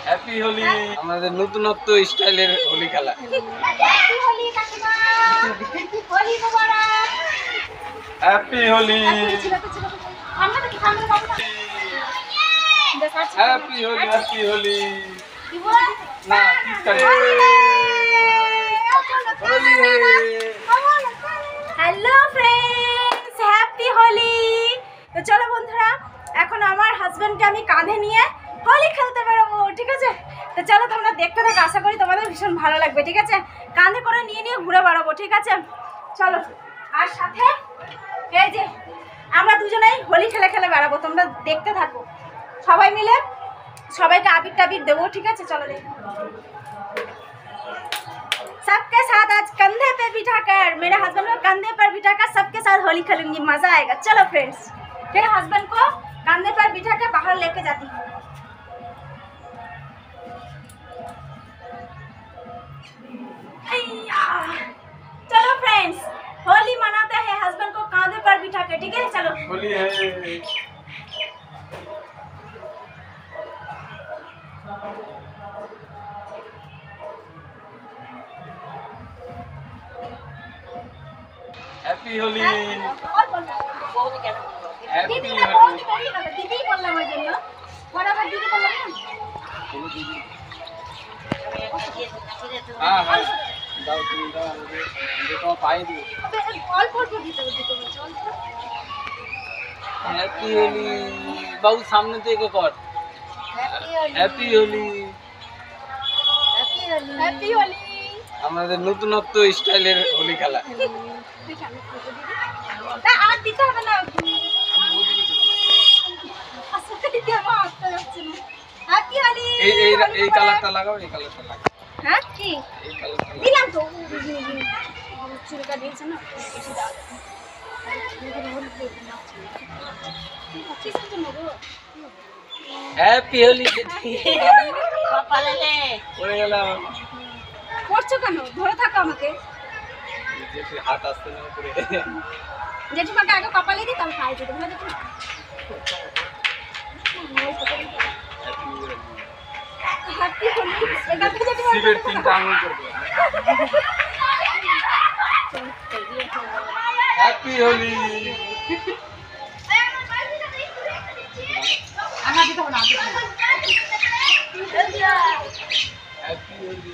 Happy Holi. আমাদের নতুনত্ব স্টাইলের হোলি খেলা। Happy Holi. Happy Holi. Happy Holi. না হ্যালো ফ্রেন্ডস, হ্যাপি হোলি। তো চলো বন্ধুরা, এখন আমার হাজবেন্ডকে আমি কাঁধে নিয়ে হোলি খেলতে বেরোবো, ঠিক আছে? তো চলো তোমরা দেখতে থাকো, আশা করি তোমাদের ভীষণ ভালো লাগবে, ঠিক আছে? কাঁধে করে নিয়ে নিয়ে ঘুরে বেড়াবো, ঠিক আছে? চলো। আর সাথে এই যে আমরা দুজনেই হোলি খেলে খেলে বেড়াবো, তোমরা দেখতে থাকো। সবাই মিলে সবাইকে আবির টাবির দেবো, ঠিক আছে? चलो देखो। सबके साथ आज कंधे पे बिठाकर, मेरे हस्बैंड को कंधे पर बिठाकर सबके साथ होली खेलूंगी, मजा आएगा। चलो फ्रेंड्स, मेरे हस्बैंड को कंधे पर बिठा के बाहर लेके जाती हूँ। चलो फ्रेंड्स, होली मनाते हैं हस्बैंड को कंधे पर बिठा के, ठीक है? चलो होली है। हैप्पी होली। दीदी ना बहुत करी ना, दीदी बोलना मुझे ना, बराबर दीदी बोलना ना। हाँ हाँ दाओ तुम दाओ मुझे तो पाए दो। अबे ऑल फोर को दीते मुझे ऑल फोर। हैप्पी होली। बाबू सामने देखो कर। हैप्पी होली। हैप्पी होली। আমাদের নতুনত্ব স্টাইলের হোলি খেলা। না আর দিতে হবে না, আসলে দিতে হবে, আসতে যাচ্ছে না। হ্যাপি হোলি। এই কালারটা লাগাও, এই কালারটা লাগাও। হ্যাঁ কি এই কালারটা দিলাম তো, চুলকা দিয়েছে না, বেশি দাও। হ্যাপি হোলি। কপালে লে পড়ে গেলাম। পড়ছো কেন? ধরে থাকো আমাকে। দেখি হাত আসছে না উপরে। জেঠিমাকে আগে কপালে দিই, তারপর খাই দিতে হবে। দেখো হ্যাপি হোলি। এটা তো জেঠিমা শিবের তিনটা আঙুল করবে। হ্যাপি হোলি। আমার দিতে হবে না, হ্যাপি হোলি।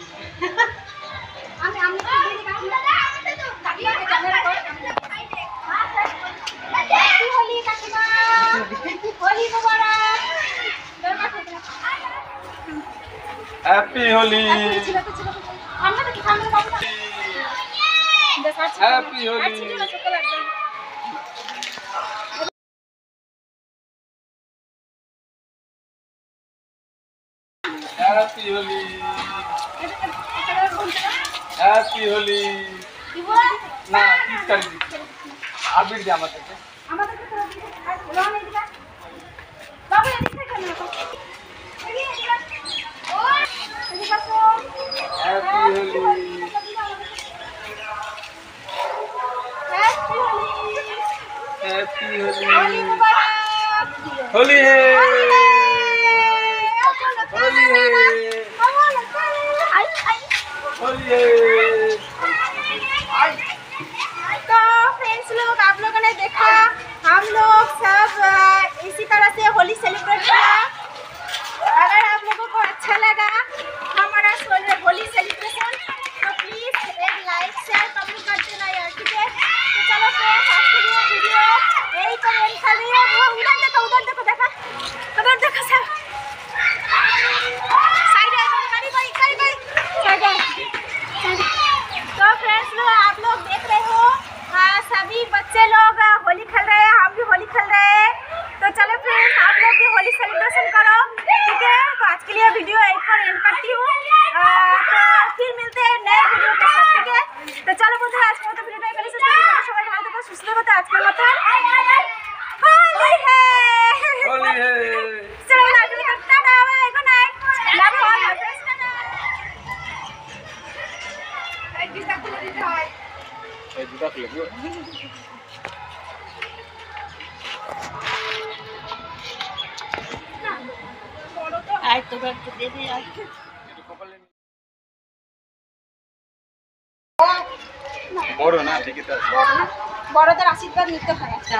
আমি ক্যামেরা কর। হ্যাপি হোলি কাকিমা, হোলি মোবারক। হ্যাপি হোলি। আমরা তো সামনে পাবো না। Happy Holi. Happy Holi. Happy Holi. না পিচকারি দিচ্ছি, আবির দে আমার কাছে। আমাদেরকে তো আর খোলা নেই দিবা। বাবা এদিক থেকে না তো। এদিকে ও এদিকে আসো। Happy Holi. Happy Holi. Happy Holi. Holi মোবারক। होली है। होली है। होली है। तो फ्रेंड्स लोग, आप लोगों ने देखा हम लोग सब इसी तरह से होली सेलिब्रेट किया। अगर आप लोगों को अच्छा लगा हमारा होली सेलिब्रेशन तो प्लीज एक लाइक शेयर कमेंट कर देना यार, ठीक है? तो चलो फ्रेंड्स, आज के लिए वीडियो यही पर एंड कर रही है। वो उधर देखो देखा सब साइड है, गाड़ी साइड है। तो फ्रेंड्स लोग, आप लोग देख रहे हो सभी बच्चे लोग होली खेल रहे हैं, हम भी होली खेल रहे हैं। तो चलो फ्रेंड्स, आप लोग भी होली सेलिब्रेशन करो, ठीक है? तो आज के लिए वीडियो यहीं पर एंड करती हूँ। तो फिर मिलते हैं नए वीडियो के साथ, ठीक है? तो चलो बंधुरा, आज के मत वीडियो नहीं करें, সবাই ভালো থেকো, সুস্থ থেকো। তো আজকের মতো होली है। होली है। चलो आगे तक tata, bye, good night, love you all my friends. Tata. एक दिशा खुले दिते হয়। এই দুটা খুলে দিও। বড় তো আয় তো এবার একটু দে দে আর একটু কপালে বড় না দেখি তো বড়দের আশীর্বাদ নিতে হয় একটা